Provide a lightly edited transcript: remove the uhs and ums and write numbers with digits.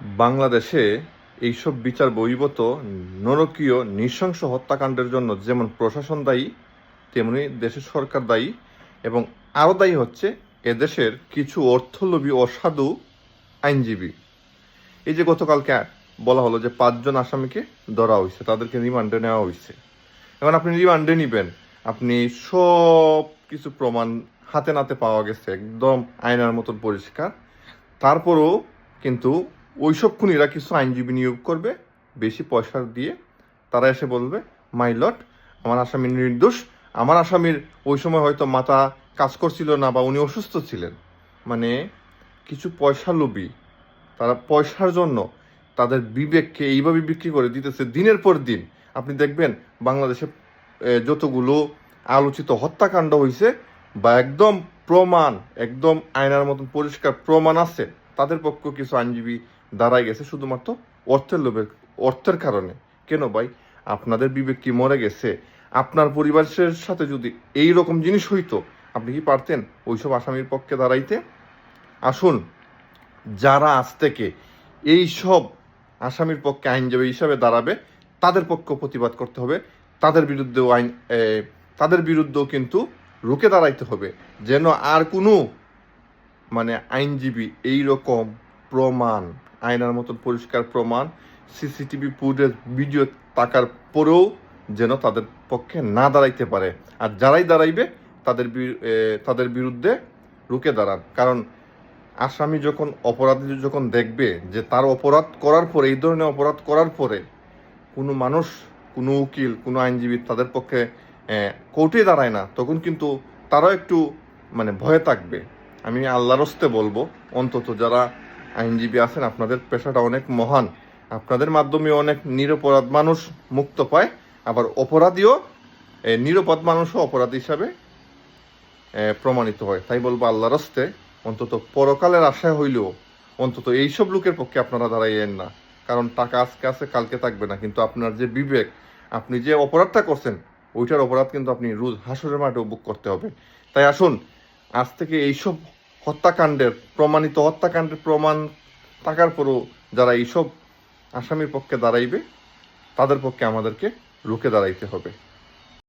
বাংলাদেশে এইসব বিচার বহির্ভূত নরকীয় নৃশংস হত্যাকাণ্ডের জন্য যেমন প্রশাসন দায়ী, তেমনি দেশের সরকার দায়ী এবং আরও দায়ী হচ্ছে এদেশের কিছু অর্থলোভী অসাধু আইনজীবী। এই যে গতকালকে বলা হলো যে 5 জন আসামিকে ধরা হয়েছে, তাদেরকে রিমান্ডে নেওয়া হয়েছে। এখন আপনি রিমান্ডে নিবেন, আপনি সব কিছু প্রমাণ হাতে নাতে পাওয়া গেছে, একদম আয়নার মতন পরিষ্কার। তারপরেও কিন্তু ওইসব খুনিরা কিছু আইনজীবী নিয়োগ করবে বেশি পয়সা দিয়ে। তারা এসে বলবে, মাই লর্ড, আমার আসামি নির্দোষ, আমার আসামির ওই সময় হয়তো মাথা কাজ করছিল না বা উনি অসুস্থ ছিলেন। মানে কিছু পয়সা লোভী, তারা পয়সার জন্য তাদের বিবেককে এইভাবে বিক্রি করে দিতেছে দিনের পর দিন। আপনি দেখবেন বাংলাদেশে যতগুলো আলোচিত হত্যাকাণ্ড হয়েছে বা একদম প্রমাণ, একদম আয়নার মতন পরিষ্কার প্রমাণ আছে, তাদের পক্ষে কিছু আইনজীবী দাঁড়ায় গেছে শুধুমাত্র অর্থের কারণে। কেন ভাই? আপনাদের বিবেক কি মরে গেছে? আপনার পরিবারের সাথে যদি এই রকম জিনিস হইতো, আপনি কি পারতেন ওইসব আসামির পক্ষে দাঁড়াইতে? আসুন, যারা আজ থেকে এই সব আসামির পক্ষে আইনজীবী হিসাবে দাঁড়াবে, তাদের পক্ষে প্রতিবাদ করতে হবে, তাদের বিরুদ্ধেও কিন্তু রুখে দাঁড়াইতে হবে, যেন আর কোনো আইনজীবী এই রকম প্রমাণ, আয়নার মতন পরিষ্কার প্রমাণ, সিসিটিভি ফুটেজ, ভিডিও থাকার পরেও যেন তাদের পক্ষে না দাঁড়াইতে পারে। আর যারাই দাঁড়াইবে তাদের বিরুদ্ধে রুখে দাঁড়ান। কারণ আসামি যখন, অপরাধী যখন দেখবে যে তার অপরাধ করার পরে, এই ধরনের অপরাধ করার পরে কোনো মানুষ, কোনো উকিল, কোনো আইনজীবী তাদের পক্ষে কোর্টে দাঁড়ায় না, তখন কিন্তু তারাও একটু ভয়ে থাকবে। আমি আল্লাহর হস্তে বলবো, অন্তত যারা আইনজীবী আছেন, আপনাদের পেশাটা অনেক মহান, আপনাদের মাধ্যমে অনেক নিরপরাধ মানুষ মুক্ত পায়, আবার অপরাধীও, নিরপরাধ মানুষও অপরাধী হিসাবে প্রমাণিত হয়। তাই বলবো আল্লাহর হস্তে, অন্তত পরকালের আশায় হইলেও অন্তত এইসব লোকের পক্ষে আপনারা দাঁড়াইয়েন না। কারণ টাকা আজকে আছে, কালকে থাকবে না, কিন্তু আপনার যে বিবেক, আপনি যে অপরাধটা করছেন, ওইটার অপরাধ কিন্তু আপনি রোজ হাসরের মাঠেও বুক করতে হবে। তাই আসুন, আজ থেকে এইসব প্রমাণিত হত্যাকাণ্ডের প্রমাণ থাকার পরও যারা এইসব আসামির পক্ষে দাঁড়াইবে, তাদের পক্ষে আমাদেরকে রুখে দাঁড়াইতে হবে।